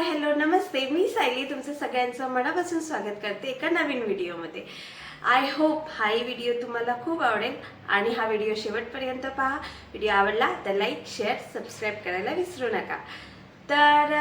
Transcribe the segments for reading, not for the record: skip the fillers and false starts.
Hello नमस्ते, मी सायली तुमचं सगळ्यांचं मनापासून स्वागत करते एका नवीन व्हिडिओमध्ये। आय होप हा व्हिडिओ तुम्हाला खूप आवडेल आणि हा व्हिडिओ शेवटपर्यंत पहा। व्हिडिओ आवडला तर लाईक शेअर सबस्क्राईब करायला विसरू नका। तर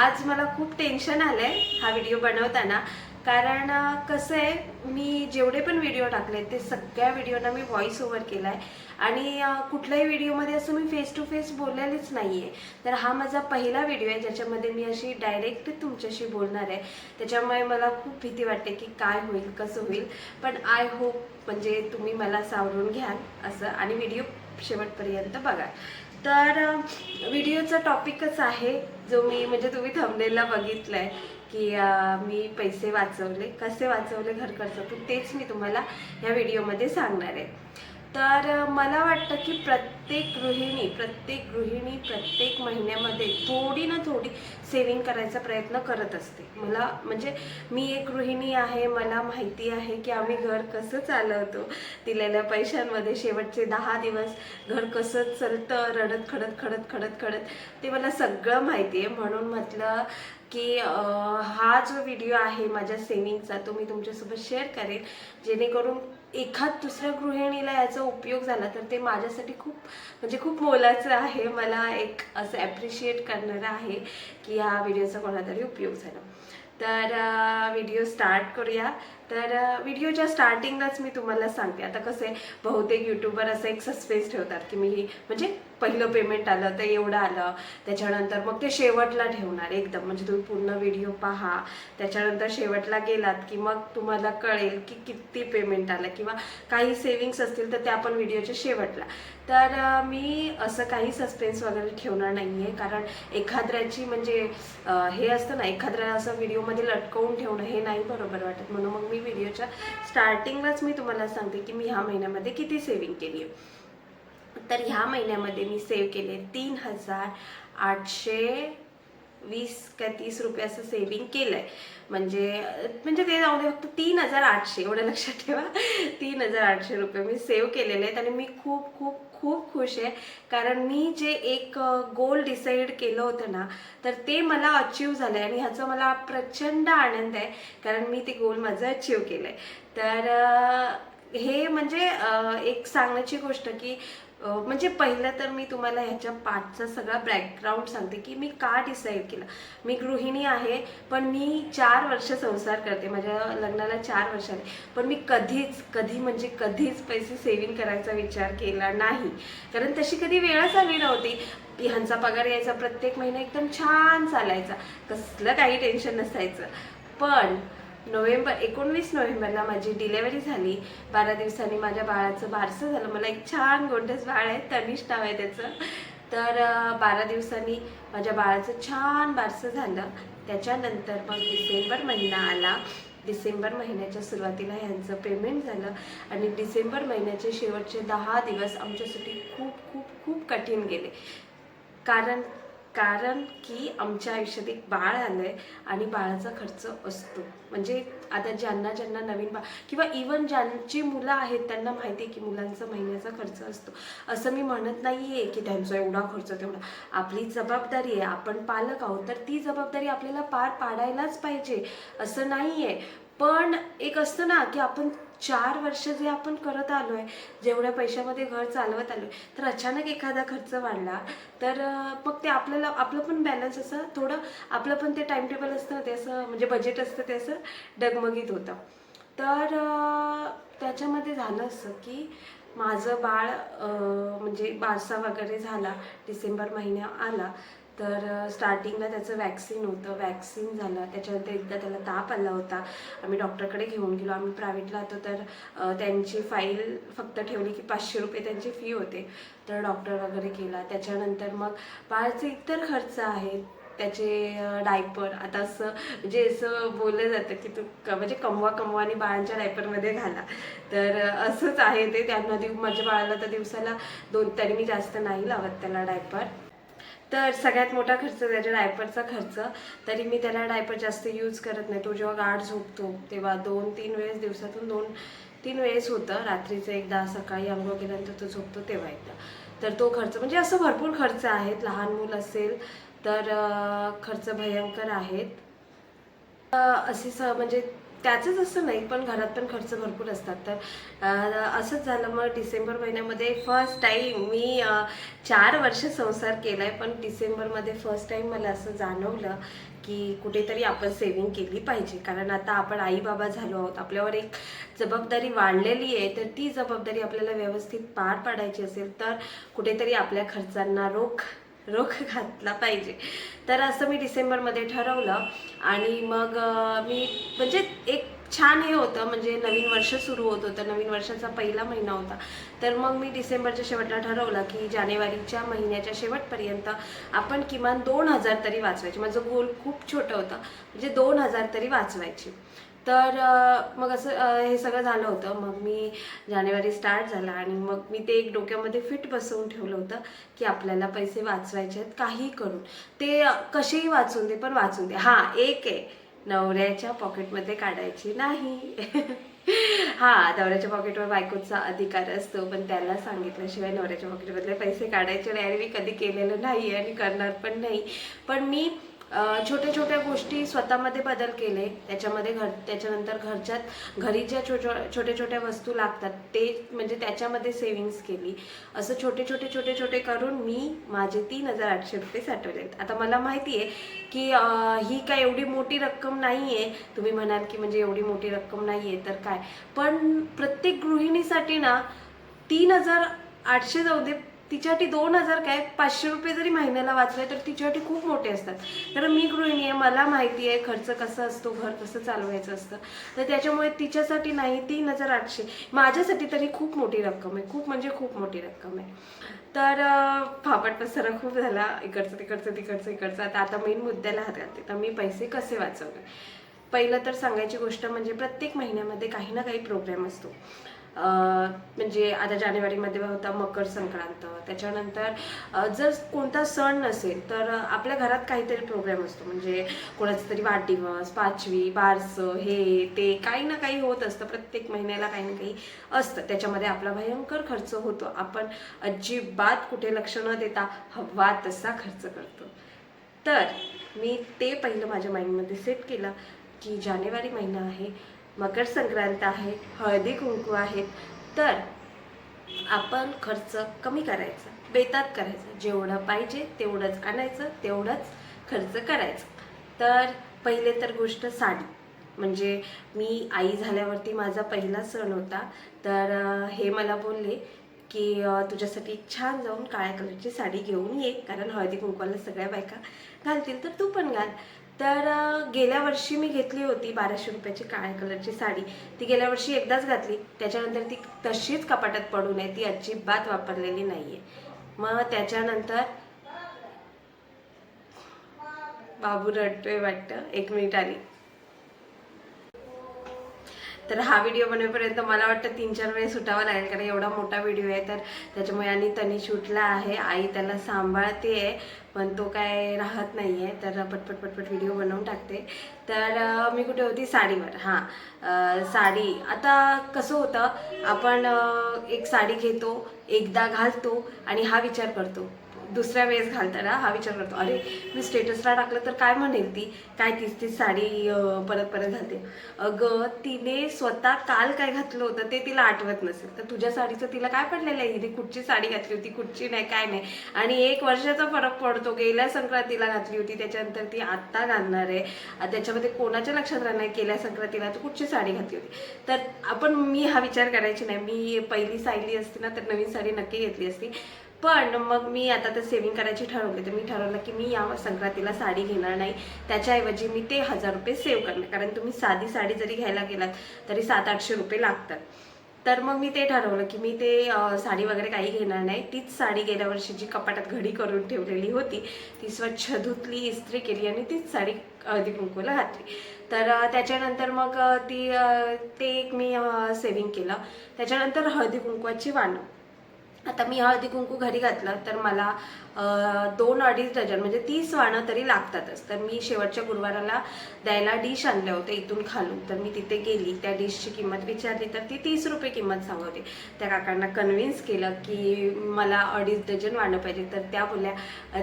आज मला खूप टेन्शन आलंय हा व्हिडिओ बनवताना, कारण कसं आहे, मी जेवढे पण व्हिडिओ टाकले ते सगळ्या व्हिडिओना मी व्हॉइस ओव्हर केला आहे आणि कुठल्याही व्हिडिओमध्ये असं मी फेस टू फेस बोललेलीच नाही आहे। तर हा माझा पहिला व्हिडिओ आहे ज्याच्यामध्ये मी अशी डायरेक्ट तुमच्याशी बोलणार आहे। त्याच्यामुळे मला खूप भीती वाटते की काय होईल कसं होईल, पण आय होप म्हणजे तुम्ही मला सावरून घ्याल असं आणि व्हिडिओ शेवटपर्यंत बघा। तर व्हिडिओचा टॉपिकच आहे जो मी म्हणजे तुम्ही थंबनेलला बघितलाय की मी पैसे वाचवले, कसे वाचवले घर खर्चातून, तेच मी तुम्हाला या व्हिडिओमध्ये सांगणार आहे। तर मला वाटतं की प्रत्येक गृहिणी प्रत्येक महिन्यामध्ये थोडी ना थोडी सेविंग करायचा प्रयत्न करत असते। मला म्हणजे मी एक गृहिणी आहे, मला माहिती आहे की आम्ही घर कसं चालवतो दिलेल्या पैशांमध्ये। शेवटचे 10 दिवस घर कसं चालतं, रडत खडत ते मला सगळं माहिती आहे। म्हणून म्हटलं की हा जो व्हिडिओ आहे माझ्या सेविंगचा तो मी तुमच्यासोबत शेअर करेन, जेणेकरून एखाद दुसऱ्या गृहिणीला याचा उपयोग झाला तर ते माझ्यासाठी खूप मोलाचं आहे। मला एक असं ॲप्रिशिएट करणारं आहे की हा व्हिडिओचा कोणातरी उपयोग झाला। तर व्हिडिओ स्टार्ट करूया। तर व्हिडिओच्या स्टार्टिंगलाच मी तुम्हाला सांगते, आता कसं आहे, बहुतेक यूट्यूबर असं एक सस्पेन्स ठेवतात की मी म्हणजे पहिलं पेमेंट आलं तर एवढं आलं, त्याच्यानंतर मग ते शेवटला ठेवणार एकदम, म्हणजे तुम्ही पूर्ण व्हिडिओ पहा, त्याच्यानंतर शेवटला गेलात की मग तुम्हाला कळेल की किती पेमेंट आलं, किंवा काही सेविंग्स असतील तर त्या पण व्हिडिओच्या शेवटला। तर मी असं काही सस्पेन्स वगैरे ठेवणार नाही आहे, कारण एखाद्याची म्हणजे हे असतं ना, एखाद्याला असं व्हिडिओमध्ये लटकवून ठेवणं हे नाही बरोबर वाटत। म्हणून मग मी व्हिडिओच्या स्टार्टिंगलाच मी तुम्हाला सांगते की मी ह्या महिन्यामध्ये किती सेविंग केली आहे। तर ह्या महिन्यामध्ये मी सेव्ह केले 3,820 का 30 रुपये असं सेविंग केलं आहे। म्हणजे ते जाऊ दे, फक्त 3,800 एवढं लक्षात ठेवा। 3,800 रुपये मी सेव्ह केलेले आहेत आणि मी खूप खूप खूप खुश आहे, कारण मी जे एक गोल डिसाईड केलं होतं ना, तर ते मला अचीव झालं आहे आणि ह्याचा मला प्रचंड आनंद आहे, कारण मी ते गोल माझं अचीव केलं आहे। तर हे म्हणजे एक सांगण्याची गोष्ट की म्हणजे पहिलं तर मी तुम्हाला ह्याच्या पाठचा सगळा बॅकग्राऊंड सांगते की मी का डिसाईड केलं। मी गृहिणी आहे, पण मी 4 वर्ष संसार करते, माझ्या लग्नाला 4 वर्ष आले, पण मी कधीच पैसे सेव्हिंग करायचा विचार केला नाही, कारण तशी कधी वेळच आली नव्हती। ह्यांचा पगार यायचा प्रत्येक महिना, एकदम छान चालायचा, कसलं काही टेन्शन नसायचं। पण 19 नोव्हेंबरला माझी डिलेवरी झाली। 12 दिवसांनी माझ्या बाळाचं बारसं झालं। मला एक छान गोंडस बाळ आहे, तनिष नाव आहे त्याचं। तर 12 दिवसांनी माझ्या बाळाचं छान बारसं झालं। त्याच्यानंतर मग डिसेंबर महिना आला। डिसेंबर महिन्याच्या सुरुवातीला ह्यांचं पेमेंट झालं आणि डिसेंबर महिन्याचे शेवटचे 10 दिवस आमच्यासाठी खूप कठीण गेले, कारण की आमच्या आयुष्यात एक बाळ आलंय आणि बाळाचा खर्च असतो। म्हणजे आता ज्यांना नवीन बाळ किंवा इवन ज्यांची मुलं आहेत त्यांना माहिती आहे की मुलांचा महिन्याचा खर्च असतो। असं मी म्हणत नाहीये की त्यांचा एवढा खर्च तेवढा, आपली जबाबदारी आहे, आपण पालक आहोत, तर ती जबाबदारी आपल्याला पार पाडायलाच पाहिजे असं नाहीये। पण एक असतं ना की आपण 4 वर्ष जे आपण करत आलोय, जेवढ्या पैशामध्ये घर चालवत आलोय, तर अचानक एखादा खर्च वाढला तर मग ते आपलं पण बॅलन्स असं थोडं, आपलं पण ते टाइम टेबल असतं ते असं, म्हणजे बजेट असतं ते असं डगमगीत होतं। तर त्याच्यामध्ये झालं असं की माझं बाळ म्हणजे बारसा वगैरे झाला, डिसेंबर महिना आला, तर स्टार्टिंगला त्याचं वॅक्सिन होतं, वॅक्सिन झालं। त्याच्यानंतर एकदा त्याला ताप आला होता, आम्ही डॉक्टरकडे घेऊन गेलो। आम्ही प्रायव्हेटला होतो, तर त्यांची फाईल फक्त ठेवली की 500 रुपये त्यांची फी होते, तर डॉक्टर वगैरे केला। त्याच्यानंतर मग बाळाचे इतर खर्च आहेत, त्याचे डायपर, आता असं म्हणजे असं बोललं जातं की तू म्हणजे कमवा आणि बाळांच्या डायपरमध्ये घाला, तर असंच आहे ते। त्यांना माझ्या बाळाला तर दिवसाला 2 तरी मी जास्त नाही लावत त्याला डायपर। तर सगळ्यात मोठा खर्च त्याच्या डायपरचा खर्च, तरी मी त्याला डायपर जास्त यूज करत नाही। तो जेव्हा गाढ झोपतो तेव्हा 2-3 वेळेस, दिवसातून 2-3 वेळेस होतं, रात्रीचं एकदा, सकाळी अंघोळ केल्यानंतर तो झोपतो तेव्हा एकदा। तर तो खर्च म्हणजे असं भरपूर खर्च आहेत। लहान मूल असेल तर खर्च भयंकर आहेत. म्हणजे त्याचंच असं नाही, पण घरात पण खर्च भरपूर असतात. तर असंच झालं. मग डिसेंबर महिन्यामध्ये फर्स्ट टाईम मी 4 वर्ष संसार केला आहे, पण डिसेंबरमध्ये फर्स्ट टाईम मला असं जाणवलं की कुठेतरी आपण सेविंग केली पाहिजे. कारण आता आपण आई बाबा झालो आहोत, आपल्यावर एक जबाबदारी वाढलेली आहे. तर ती जबाबदारी आपल्याला व्यवस्थित पार पाडायची असेल तर कुठेतरी आपल्या खर्चांना रोख घातला पाहिजे. तर असं मी डिसेंबरमध्ये ठरवलं. आणि मग मी म्हणजे एक छान हे होतं, म्हणजे नवीन वर्ष सुरू होत होतं, नवीन वर्षाचा पहिला महिना होता. तर मग मी डिसेंबरच्या शेवटला ठरवलं की जानेवारीच्या महिन्याच्या शेवटपर्यंत आपण किमान 2,000 तरी वाचवायचे. माझं गोल खूप छोटं होतं, म्हणजे 2,000 तरी वाचवायचे. तर मग असं हे सगळं झालं होतं. मग मी जानेवारी स्टार्ट झाला आणि मग मी ते एक डोक्यामध्ये फिट बसवून ठेवलं होतं की आपल्याला पैसे वाचवायचे आहेत काही करून. ते कसेही वाचून दे, पण वाचून दे. हां, एक आहे, नवऱ्याच्या पॉकेटमध्ये काढायची नाही. हां, नवऱ्याच्या पॉकेटवर बायकोचा अधिकार असतो, पण त्याला सांगितल्याशिवाय नवऱ्याच्या पॉकेटमधले पैसे काढायचे नाही. आणि मी कधी केलेलं नाही आणि करणार पण नाही. पण मी छोट्या छोट्या गोष्टी स्वतःमध्ये बदल केले. त्याच्यानंतर घरी ज्या छोट्या छोट्या वस्तू लागतात ते म्हणजे त्याच्यामध्ये सेविंग्स केली. असं छोटे छोटे करून मी माझे 3,800 रुपये साठवलेत. आता मला माहिती आहे की ही काय एवढी मोठी रक्कम नाही आहे. तुम्ही म्हणाल की म्हणजे एवढी मोठी रक्कम नाही आहे तर काय, पण प्रत्येक गृहिणीसाठी ना 3,800 जाऊ दे, तिच्यासाठी 2,000 काय 500 रुपये जरी महिन्याला वाचले तर तिच्यासाठी खूप मोठे असतात. कारण मी गृहिणी आहे, मला माहिती आहे खर्च कसा असतो, घर कसं चालवायचं असतं. तर त्याच्यामुळे तिच्यासाठी नाही, 3,800 माझ्यासाठी तरी खूप मोठी रक्कम आहे. खूप म्हणजे खूप मोठी रक्कम आहे. तर फापट पसारा खूप झाला, इकडचं इकडचं. आता मेन मुद्द्याला हात घालते. तर मी पैसे कसे वाचवले. पहिलं तर सांगायची गोष्ट म्हणजे प्रत्येक महिन्यामध्ये काही ना काही प्रोग्राम असतो. म्हणजे आता जानेवारीमध्ये होता मकर संक्रांत. त्याच्यानंतर जर कोणता सण नसेल तर आपल्या घरात काहीतरी प्रोग्राम असतो. म्हणजे कोणाचा तरी वाढदिवस, पाचवी, बारसं, हे ते काही ना काही होत असतं. प्रत्येक महिन्याला काही ना काही असतं. त्याच्यामध्ये आपला भयंकर खर्च होतो. आपण अजिबात कुठे लक्ष न देता हवा तसा खर्च करतो. तर मी ते पहिलं माझ्या माइंडमध्ये सेट केलं की जानेवारी महिना आहे, मकर संक्रांत आहे, हळदी कुंकू आहे, तर आपण खर्च कमी करायचा, बेतात करायचा. जेवढं पाहिजे तेवढंच आणायचं, तेवढंच खर्च करायचं. तर पहिले तर गोष्ट साडी. म्हणजे मी आई झाल्यावरती माझा पहिला सण होता. तर हे मला बोलले की तुझ्यासाठी एक छान जाऊन काळ्या कलरची साडी घेऊन ये, कारण हळदी कुंकवाला सगळ्या बायका घालतील तर तू पण घाल. तर गेल्या वर्षी मी घेतली होती 1,200 रुपयाची काळ्या कलरची साडी. ती गेल्या वर्षी एकदाच घातली, त्याच्यानंतर ती तशीच कपाटात पडून आहे, ती अजिबात वापरलेली नाहीये. मग त्याच्यानंतर बाबू रडतोय वाटतं, 1 मिनिट आली. तर हा व्हिडिओ बनवेपर्यंत मला वाटतं 3-4 वेळेस सुटावा लागेल, कारण एवढा मोठा व्हिडिओ आहे. तर त्याच्यामुळे आणि तनी शूटला आहे, आई त्याला सांभाळते आहे, पण तो काय राहत नाही आहे. तर पटपट व्हिडिओ बनवून टाकते. तर मी कुठे होती, साडीवर. हां, साडी. आता कसं होतं, आपण एक साडी घेतो, एकदा घालतो आणि हा विचार करतो, दुसऱ्या वेळेस घालताना हा विचार करतो, अरे मी स्टेटसला टाकलं तर काय म्हणेल ती, काय तीच साडी परत घालते. अगं, तिने स्वतः काल काय घातलं होतं ते तिला आठवत नसेल, तर तुझ्या साडीचं तिला काय पडलेलं आहे, हिने कुठची साडी घातली होती, कुठची नाही, काय नाही. आणि 1 वर्षाचा फरक पडतो. गेल्या संक्रांतीला घातली होती, त्याच्यानंतर ती आत्ता घालणार आहे. त्याच्यामध्ये कोणाच्या लक्षात राहणार, गेल्या संक्रांतीला तू कुठची साडी घातली होती. तर मी हा विचार करायची नाही. मी पहिली सायली असती ना तर नवीन साडी नक्की घेतली असती. पण मग मी आता तर सेविंग करायची ठरवले. तर मी ठरवलं की मी या संक्रांतीला साडी घेणार नाही, त्याच्याऐवजी मी ते 1,000 रुपये सेव्ह करणार. कारण तुम्ही साधी साडी जरी घ्यायला गेलात तरी 700-800 रुपये लागतात. तर मग मी ते ठरवलं की मी ते साडी वगैरे काही घेणार नाही. तीच साडी गेल्या वर्षी जी कपाटात घडी करून ठेवलेली होती ती स्वच्छ धुतली, इस्त्री केली आणि तीच साडी हळदी कुंकूला घातली. तर त्याच्यानंतर मग ते एक मी सेविंग केलं. त्याच्यानंतर हळदी कुंकवाची वाणं. आता मी हळदी कुंकू घरी घातलं तर मला 2-2.5 डझन म्हणजे 30 वाणं तरी लागतातच. तर मी शेवटच्या गुरुवाराला द्यायला डिश आणल्या होत्या इथून खालून. तर मी तिथे गेली, त्या डिशची किंमत विचारली तर ती 30 रुपये किंमत सांगते. त्या काकांना कन्व्हिन्स केलं की मला 2.5 डझन वाणं पाहिजे. तर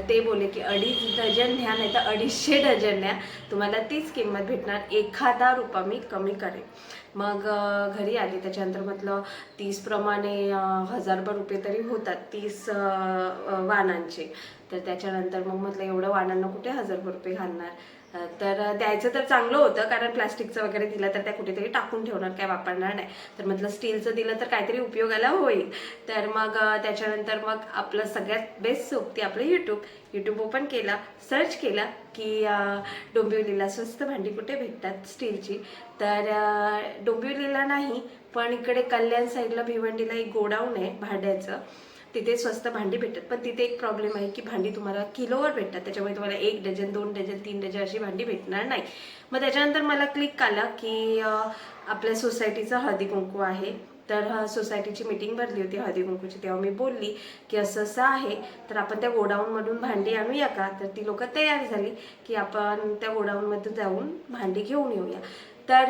ते बोलले की 2.5 डझन न्या नाही तर 250 डझन न्या, तुम्हाला तीच किंमत भेटणार, एखादा रुपया मी कमी करेन. मग घरी आली. त्याच्यानंतर म्हटलं 30 प्रमाणे 1000 रुपये तरी होतात 30 वाणांचे. तर त्याच्यानंतर मग म्हटलं एवढं वाणांना कुठे 1000 रुपये घालणार. तर द्यायचं तर चांगलं होतं, कारण प्लास्टिकचं वगैरे दिलं तर त्या कुठेतरी टाकून ठेवणार, काय वापरणार नाही. तर म्हटलं स्टीलचं दिलं तर काहीतरी उपयोगाला होईल. तर मग त्याच्यानंतर मग आपलं सगळ्यात बेस्ट सोप ती आपलं यूट्यूब ओपन केला, सर्च केला की डोंबिवलीला स्वस्त भांडी कुठे भेटतात स्टीलची. तर डोंबिवलीला नाही, पण इकडे कल्याण साईडला भिवंडीला एक गोडाऊन आहे भांड्याचं, तिथे स्वस्त भांडी भेटतात. पण तिथे एक प्रॉब्लेम आहे की भांडी तुम्हाला किलोवर भेटतात, त्याच्यामुळे तुम्हाला 1 डझन 2 डझन 3 डझन अशी भांडी भेटणार नाही. मग त्याच्यानंतर मला क्लिक आला की आपल्या सोसायटीचं हळदी कुंकू आहे. तर सोसायटीची मीटिंग भरली होती हळदी कुंकूची, तेव्हा मी बोलली की असं असं आहे, तर आपण त्या गोडाऊनमधून भांडी आणूया का. तर ती लोक तयार झाली की आपण त्या गोडाऊनमध्ये जाऊन भांडी घेऊन येऊया. तर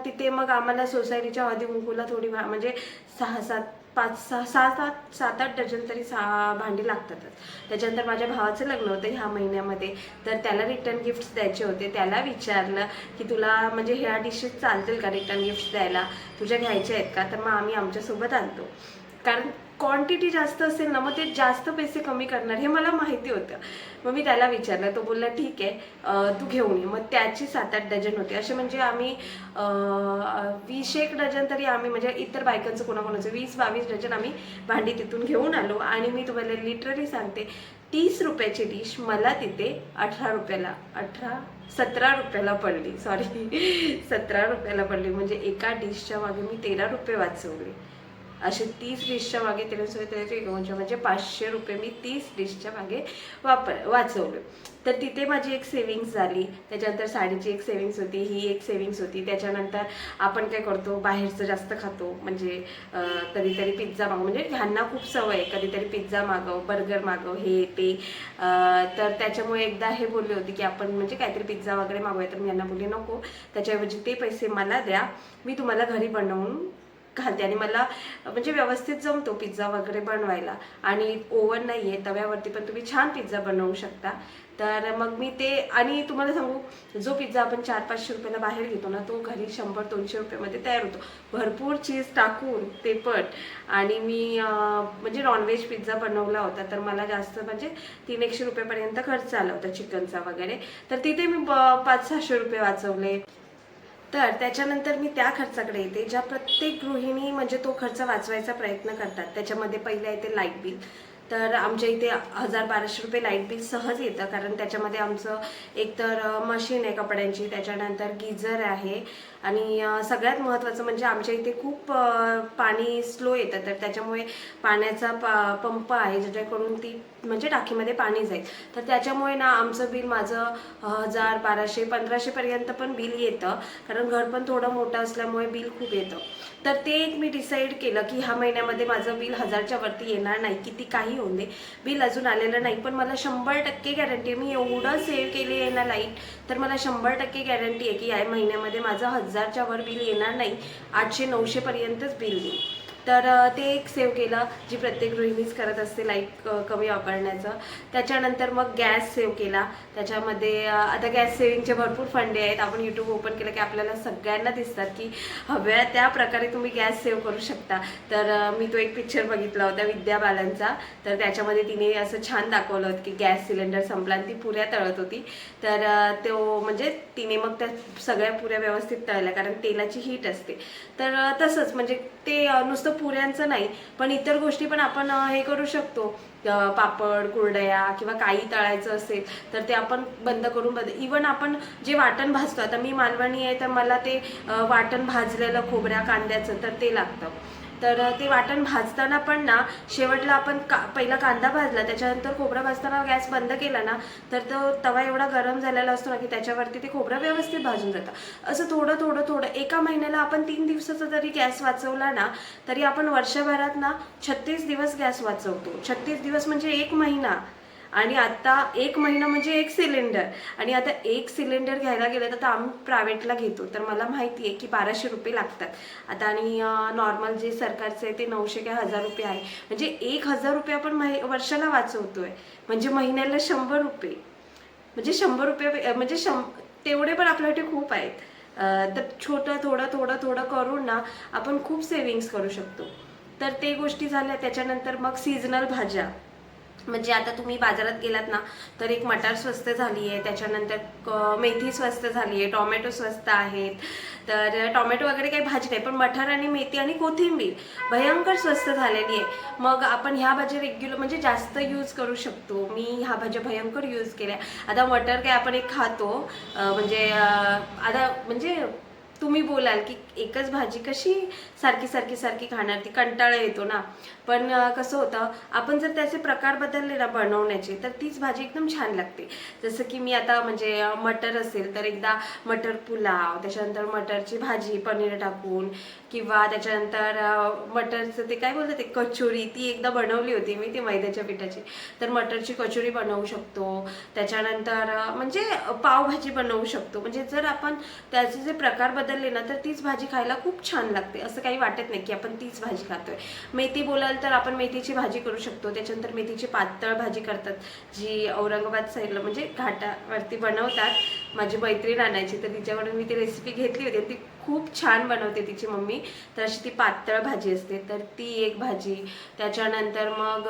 तिथे मग आम्हाला सोसायटीच्या हळदी कुंकूला थोडी म्हणजे 7-8 डझन तरी भांडी लागतातच. त्याच्यानंतर माझ्या भावाचं लग्न होतं ह्या महिन्यामध्ये, तर त्याला रिटर्न गिफ्ट्स द्यायचे होते. त्याला विचारलं की तुला म्हणजे ह्या डिशेस चालतील का रिटर्न गिफ्ट्स द्यायला, तुझ्या घ्यायच्या आहेत का. तर मग आम्ही आमच्यासोबत आणतो, कारण क्वांटिटी जास्त असेल ना मग ते जास्त पैसे कमी करणार हे मला माहिती होतं. मग मी त्याला विचारलं, तो बोलला ठीक आहे तू घेऊन ये. मग त्याची 7-8 डझन होते असे, म्हणजे आम्ही 20-1 डझन तरी आम्ही, म्हणजे इतर बायकांचं कोणाकोणाचं 20-22 डझन आम्ही भांडी तिथून घेऊन आलो. आणि मी तुम्हाला लिटरली सांगते 30 रुपयाची डिश मला तिथे 17 रुपयाला पडली. सॉरी 17 रुपयाला पडली. म्हणजे एका डिशच्या मागे मी 13 रुपये वाचवले. असे 30 डिशच्या मागे 13 म्हणजे 500 रुपये मी 30 डिशच्या मागे वाचवले. तर तिथे माझी एक सेविंग्स झाली. त्याच्यानंतर साडीची एक सेविंग्स होती, ही एक सेविंग्स होती. त्याच्यानंतर आपण काय करतो, बाहेरचं जास्त खातो, म्हणजे कधीतरी पिझ्झा मागव, म्हणजे ह्यांना खूप सवय आहे कधीतरी पिझ्झा मागव, बर्गर मागव, हे ते. तर त्याच्यामुळे एकदा हे बोलले होते की आपण म्हणजे काहीतरी पिझ्झा वगैरे मागूया. तर मी यांना बोलले नको, त्याच्याऐवजी ते पैसे मला द्या, मी तुम्हाला घरी बनवून घालते. आणि मला म्हणजे व्यवस्थित जमतो पिझ्झा वगैरे बनवायला, आणि ओव्हन नाही आहे, तव्यावरती पण तुम्ही छान पिझ्झा बनवू शकता. तर मग मी ते, आणि तुम्हाला सांगू, जो पिझ्झा आपण 400-500 रुपयाला बाहेर घेतो ना, तो घरी 100-200 रुपयामध्ये तयार होतो, भरपूर चीज टाकून ते पण. आणि मी म्हणजे नॉनव्हेज पिझ्झा बनवला होता, तर मला जास्त म्हणजे 300-100 रुपयापर्यंत खर्च आला होता चिकनचा वगैरे. तर तिथे मी 500-600 रुपये वाचवले. तर त्याच्यानंतर मी त्या खर्चाकडे येते, ज्या प्रत्येक गृहिणी म्हणजे तो खर्च वाचवायचा प्रयत्न करतात. त्याच्यामध्ये पहिलं येते लाईट बिल. तर आमच्या इथे 1000-1200 रुपये लाईट बिल सहज येतं, कारण त्याच्यामध्ये आमचं एकतर मशीन आहे कपड्यांची, त्याच्यानंतर गिझर आहे, आणि सगळ्यात महत्त्वाचं म्हणजे आमच्या इथे खूप पाणी स्लो येतं. तर त्याच्यामुळे पाण्याचा पंप आहे, ज्याच्याकडून ती म्हणजे टाकीमध्ये पाणी जाईल. तर त्याच्यामुळे ना आमचं बिल माझं 1000, 1200, 1500 पण बिल येतं, कारण घर पण थोडं मोठं असल्यामुळे बिल खूप येतं. तर ते एक मी डिसाईड केलं की ह्या महिन्यामध्ये माझं बिल 1000च्या वरती येणार नाही, किती काही होऊन दे. बिल अजून आलेलं नाही, पण मला 100% गॅरंटी आहे, मी एवढं सेव्ह केली आहे ना लाईट, तर मला 100% गॅरंटी आहे की या महिन्यामध्ये माझं 1000च्या वर बिल येणार नाही, 800-900 पर्यंतच बिल येईल. तर ते एक सेव्ह केलं, जी प्रत्येक गृहिणीच करत असते लाईट कमी वापरण्याचं. त्याच्यानंतर मग गॅस सेव्ह केला. त्याच्यामध्ये आता गॅस सेव्हिंगचे भरपूर फंडे आहेत. आपण यूट्यूब ओपन केलं की आपल्याला सगळ्यांना दिसतात की हव्या त्या प्रकारे तुम्ही गॅस सेव्ह करू शकता. तर मी तो एक पिक्चर बघितला होता विद्या बालनचा, तर त्याच्यामध्ये तिने असं छान दाखवलं होतं की गॅस सिलेंडर संपला आणि ती पुऱ्या तळत होती. तर तो म्हणजे तिने मग त्या सगळ्या पुऱ्या व्यवस्थित तळल्या, कारण तेलाची हीट असते. तर तसंच म्हणजे ते नुसतं पुऱ्यांचं नाही, पण इतर गोष्टी पण आपण हे करू शकतो. पापड, कुरडया किंवा काही तळायचं असेल तर ते आपण बंद करून इवन आपण जे वाटण भाजतो, आता मी मालवणी आहे तर मला ते वाटण भाजलेलं खोबऱ्या कांद्याचं तर ते लागतं. तर ते वाटण भाजताना पण ना शेवटला आपण पहिला कांदा भाजला, त्याच्यानंतर खोबरं भाजताना गॅस बंद केला ना, तर तो तवा एवढा गरम झालेला असतो ना की त्याच्यावरती ते खोबरं व्यवस्थित भाजून जातं. असं थोडं थोडं थोडं एका महिन्याला आपण 3 दिवसाचा जरी गॅस वाचवला ना, तरी आपण वर्षभरात ना 36 दिवस गॅस वाचवतो. 36 दिवस म्हणजे 1 महिना. आणि आता 1 महिना म्हणजे 1 सिलेंडर, आणि आता 1 सिलेंडर घ्यायला गेलं तर आम्ही प्रायव्हेटला घेतो तर मला माहिती आहे की 1200 रुपये लागतात आता, आणि नॉर्मल जे सरकारचं आहे ते 900 काय 1000 रुपये आहे. म्हणजे 1000 रुपये आपण वर्षाला वाचवतोय, म्हणजे महिन्याला 100 रुपये, म्हणजे 100 रुपये म्हणजे तेवढे पण आपल्यासाठी खूप आहेत. तर छोटं थोडं थोडं थोडं करून ना आपण खूप सेविंग्स करू शकतो. तर ते गोष्टी झाल्या. त्याच्यानंतर मग सीझनल भाज्या, म्हणजे आता तुम्ही बाजारात गेलात ना तर एक मटार स्वस्त झाली आहे, त्याच्यानंतर मेथी स्वस्त झाली आहे, टोमॅटो स्वस्त आहेत. तर टोमॅटो वगैरे काही भाजी नाही, पण मटार आणि मेथी आणि कोथिंबीर भयंकर स्वस्त झालेली आहे. मग आपण ह्या भाज्या रेग्युलर म्हणजे जास्त यूज करू शकतो. मी ह्या भाज्या भयंकर यूज केल्या. आता मटार काय आपण एक खातो, म्हणजे आता म्हणजे तुम्ही बोलाल की एकच भाजी कशी सारखी सारखी सारखी खाणार, ती कंटाळा येतो ना. पण कसं होतं, आपण जर त्याचे प्रकार बदलले ना बनवण्याचे तर तीच भाजी एकदम छान लागते. जसं की मी आता म्हणजे मटर असेल तर एकदा मटर पुलाव, त्याच्यानंतर मटरची भाजी पनीर टाकून, किंवा त्याच्यानंतर मटरचं ते काय बोलतात ते कचोरी, ती एकदा बनवली होती मी, ती मैद्याच्या पिठाची. तर मटरची कचोरी बनवू शकतो. त्याच्यानंतर म्हणजे पावभाजी बनवू शकतो. म्हणजे जर आपण त्याचे जे प्रकार बदलले ना तर तीच भाजी खायला खूप छान लागते. असं काही वाटत नाही की आपण तीच भाजी खातोय. मेथी बोलाल तर आपण मेथीची भाजी करू शकतो. त्याच्यानंतर मेथीची पातळ भाजी करतात, जी औरंगाबाद साईडला म्हणजे घाटावरती बनवतात. माझी मैत्रीण आणायची तर तिच्याकडून मी ती रेसिपी घेतली होती. ती खूप छान बनवते तिची मम्मी. तर अशी ती पातळ भाजी असते, तर ती एक भाजी. त्याच्यानंतर मग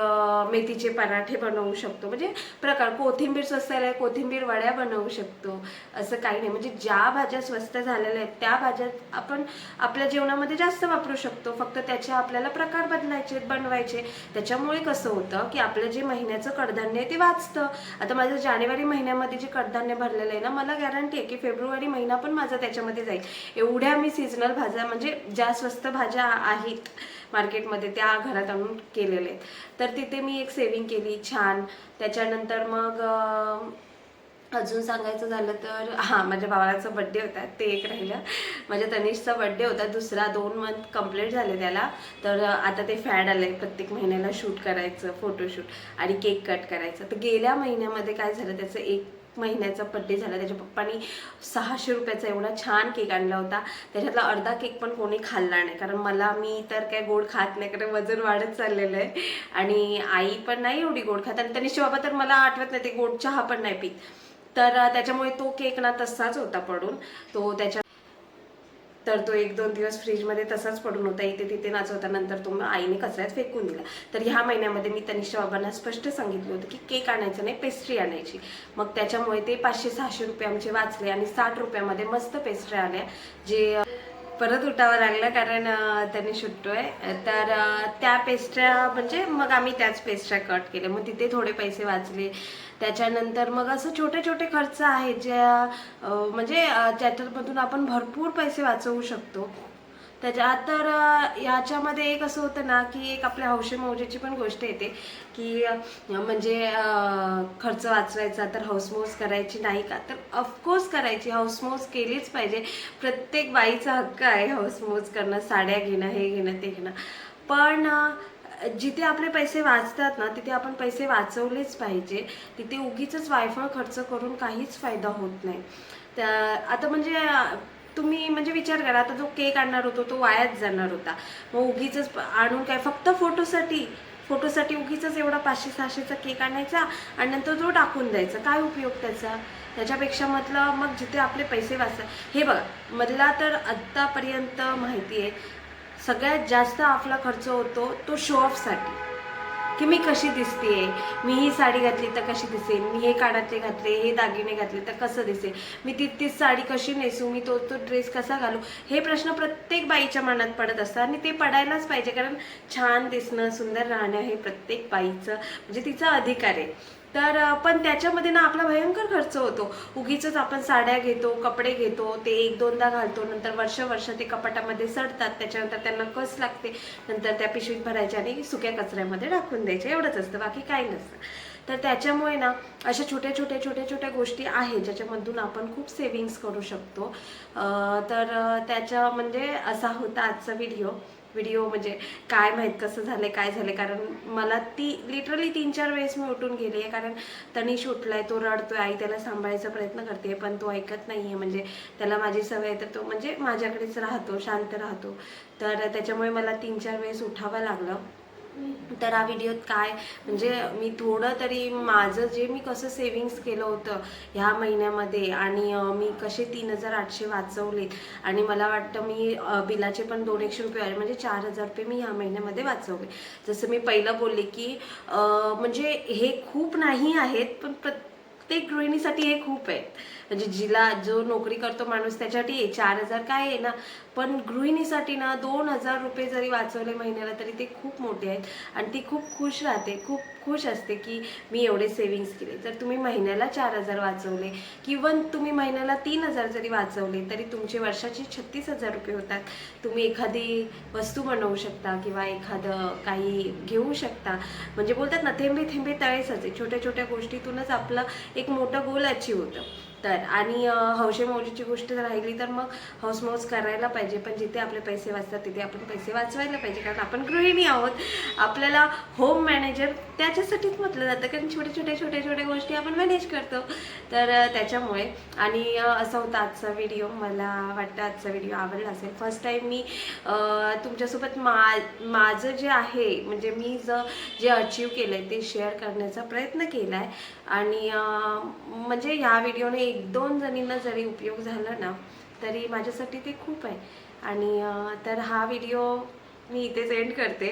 मेथीचे पराठे बनवू शकतो. म्हणजे प्रकार, कोथिंबीर स्वस्त आहे, कोथिंबीर वड्या बनवू शकतो. असं काही नाही, म्हणजे ज्या भाज्या स्वस्त झालेल्या आहेत त्या भाज्या आपण आपल्या जेवणामध्ये जास्त वापरू शकतो. फक्त त्याचे आपल्याला प्रकार बदलायचे, बनवायचे. त्याच्यामुळे कसं होतं की आपलं जे महिन्याचं कडधान्य आहे ते वाचतं. आता माझं जानेवारी महिन्यामध्ये जे कडधान्य भरलेलं आहे ना, मला गॅरंटी आहे की फेब्रुवारी महिना पण माझा त्याच्यामध्ये जाईल. एवढ्या मी सीझनल भाज्या म्हणजे ज्या स्वस्त भाज्या आहेत मार्केटमध्ये त्या घरात आणून केलेले आहेत. तर तिथे मी एक सेविंग केली छान. त्याच्यानंतर मग अजून सांगायचं झालं तर हां, माझ्या भावाचा बड्डे होता, ते एक राहिलं. माझ्या तनिषचा बड्डे होता, दुसरा 2 मंथ कंप्लीट झाले त्याला. तर आता ते फॅड आलं आहे प्रत्येक महिन्याला शूट करायचं, फोटोशूट आणि केक कट करायचं. तर गेल्या महिन्यामध्ये काय झालं, त्याचं 1 महिन्याचा बड्डे झाला. त्याच्या पप्पानी 600 रुपयाचा एवढा छान केक आणला होता. त्याच्यातला अर्धा केक पण कोणी खाल्ला नाही, कारण मी तर काय गोड खात नाही, कारण वजन वाढत चाललेलं आहे. आणि आई पण नाही एवढी गोड खात, आणि तनिषचे बाबा तर मला आठवत नाही ते गोड चहा पण नाही पीत. तर त्याच्यामुळे तो केक ना तसाच होता पडून. तो 1-2 दिवस फ्रीजमध्ये तसाच पडून होता, इथे तिथे नाचवता. नंतर तो आईने कचऱ्यात फेकून दिला. तर ह्या महिन्यामध्ये मी तनिषच्या बाबांना स्पष्ट सांगितलं होतं की केक आणायचं नाही, पेस्ट्री आणायची. मग त्याच्यामुळे ते 500-600 रुपये आमचे वाचले, आणि 60 रुपयामध्ये मस्त पेस्ट्री आल्या, जे परत उठावं लागलं कारण त्यांनी सुटतोय. तर त्या पेस्ट्र्या म्हणजे मग आम्ही त्याच पेस्ट्र्या कट केल्या, मग तिथे थोडे पैसे वाचले. त्याच्यानंतर मग असं छोटे छोटे खर्च आहेत ज्या म्हणजे ज्याच्यामधून आपण भरपूर पैसे वाचवू शकतो. तर याच्यामध्ये एक असं होतं ना की एक आपल्या हौशेमौजेची पण गोष्ट येते की म्हणजे खर्च वाचवायचा तर हौसमौज करायची नाही का, तर ऑफकोर्स करायची, हौसमौज केलीच पाहिजे. प्रत्येक बाईचा हक्क आहे हौसमौज करणं, साड्या घेणं, हे घेणं ते घेणं. पण जिथे आपले पैसे वाचतात ना तिथे आपण पैसे वाचवलेच पाहिजे. तिथे उगीच वायफळ खर्च करून काहीच फायदा होत नाही. आता म्हणजे तुम्ही म्हणजे विचार करा, आता जो केक आणणार होतो तो वायाच जाणार होता. मग उगीच आणून काय फक्त फोटोसाठी उगीच एवढा 500-600चा केक आणायचा आणि नंतर तो टाकून द्यायचा, काय उपयोग त्याचा. त्याच्यापेक्षा म्हटलं मग जिथे आपले पैसे वाचतात. हे बघा, मला तर आत्तापर्यंत माहिती आहे सगळ्यात जास्त आपला खर्च होतो तो शो ऑफसाठी, की मी कशी दिसतेय, मी ही साडी घातली तर कशी दिसेल, मी हे कानातले घातले, हे दागिने घातले तर कसं दिसेल, मी तीच साडी कशी नेसू, मी तो ड्रेस कसा घालू. हे प्रश्न प्रत्येक बाईच्या मनात पडत असतात, आणि ते पडायलाच पाहिजे, कारण छान दिसणं, सुंदर राहणं हे प्रत्येक बाईचं म्हणजे तिचा अधिकार आहे. तर पण त्याच्यामध्ये ना आपला भयंकर खर्च होतो. उगीच आपण साड्या घेतो, कपडे घेतो, ते 1-2दा घालतो, नंतर वर्ष ते कपाटामध्ये सडतात, त्याच्यानंतर त्यांना कस लागते, नंतर त्या पिशवीत भरायच्या आणि सुक्या कचऱ्यामध्ये टाकून द्यायचे, एवढंच असतं, बाकी काही नसतं. तर त्याच्यामुळे ना अशा छोट्या गोष्टी आहेत ज्याच्यामधून आपण खूप सेविंग्स करू शकतो. तर त्याच्या म्हणजे असा होता आजचा व्हिडिओ. व्हिडिओ म्हणजे काय माहीत कसं झालं काय झालं, कारण मला ती लिटरली 3-4 वेळेस मी उठून गेली आहे. कारण तनिष उठलाय, तो रडतोय, आई त्याला सांभाळायचा प्रयत्न करते पण तो ऐकत नाही आहे. म्हणजे त्याला माझी सवय आहे तर तो म्हणजे माझ्याकडेच राहतो, शांत राहतो. तर त्याच्यामुळे मला 3-4 वेळेस उठावं लागलं. तर हा व्हिडिओत काय म्हणजे मी थोडं तरी माझं जे मी कसं सेविंग्स केलं होतं ह्या महिन्यामध्ये आणि मी कसे 3,800 वाचवले आणि मला वाटतं मी बिलाचे पण 200 रुपये आले, म्हणजे 4,000 रुपये मी ह्या महिन्यामध्ये वाचवले. जसं मी पहिलं बोलले की म्हणजे हे खूप नाही आहेत पण प्रत्येक गृहिणीसाठी हे खूप आहेत. म्हणजे जिला जो नोकरी करतो माणूस त्याच्यासाठी 4,000 काय आहे ना, पण गृहिणीसाठी ना 2,000 रुपये जरी वाचवले महिन्याला तरी ते खूप मोठे आहेत. आणि ती खूप खुश राहते, खूप खुश असते की मी एवढे सेविंग्स केले. जर तुम्ही महिन्याला 4,000 वाचवले किंवा तुम्ही महिन्याला 3,000 जरी वाचवले तरी तुमचे वर्षाचे 36,000 रुपये होतात. तुम्ही एखादी वस्तू बनवू शकता किंवा एखादं काही घेऊ शकता. म्हणजे बोलतात ना, थेंबे थेंबे तळे साचे. छोट्या छोट्या गोष्टीतूनच आपलं एक मोठं गोल अचीव होतं. तर आणि हौशेमौजीची गोष्ट राहिली तर मग हौसमौज करायला पाहिजे, पण जिथे आपले पैसे वाचतात तिथे आपण पैसे वाचवायला पाहिजे. कारण आपण गृहिणी आहोत, आपल्याला होम मॅनेजर त्याच्यासाठीच म्हटलं जातं, कारण छोट्या गोष्टी आपण मॅनेज करतो. तर त्याच्यामुळे आणि असा होता आजचा व्हिडिओ. मला वाटतं आजचा व्हिडिओ आवडला असेल. फर्स्ट टाईम मी तुमच्यासोबत माझं जे आहे म्हणजे मी जे अचीव केलं आहे ते शेअर करण्याचा प्रयत्न केला आहे. आणि म्हणजे ह्या व्हिडिओने 1-2 जणींना जरी उपयोग झाला ना तरी माझ्यासाठी ते खूप आहे. आणि तर हा व्हिडिओ मी इथेच एंड करते.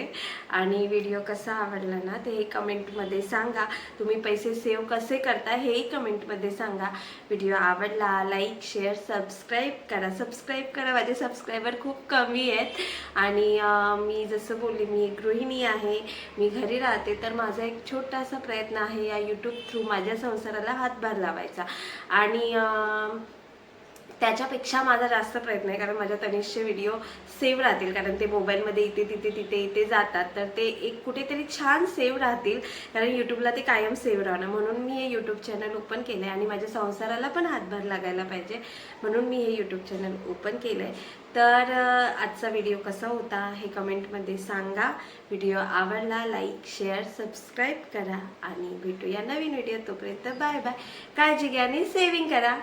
आणि व्हिडिओ कसा आवडला ना ते हे कमेंटमध्ये सांगा. तुम्ही पैसे सेव्ह कसे करता हेही कमेंटमध्ये सांगा. व्हिडिओ आवडला लाईक शेअर सबस्क्राईब करा. माझे सबस्क्रायबर खूप कमी आहेत. आणि मी जसं बोलले मी एक गृहिणी आहे, मी घरी राहते. तर माझा एक छोटासा प्रयत्न आहे या यूट्यूब थ्रू माझ्या संसाराला हातभार लावायचा. आणि त्याच्यापेक्षा माझा जास्त प्रयत्न आहे, कारण माझ्या तनिषचे व्हिडिओ सेव्ह राहतील. कारण ते मोबाईलमध्ये इथे जातात तर ते एक कुठेतरी छान सेव्ह राहतील. कारण यूट्यूबला ते कायम सेव्ह राहणं, म्हणून मी हे यूट्यूब चॅनल ओपन केलं आहे. आणि माझ्या संसाराला पण हातभार लागायला पाहिजे म्हणून मी हे यूट्यूब चॅनल ओपन केलं आहे. तर आजचा व्हिडिओ कसा होता हे कमेंटमध्ये सांगा. व्हिडिओ आवडला लाईक शेअर सबस्क्राईब करा आणि भेटूया नवीन व्हिडिओ. तोपर्यंत बाय बाय. काळजी घ्या आणि सेविंग करा.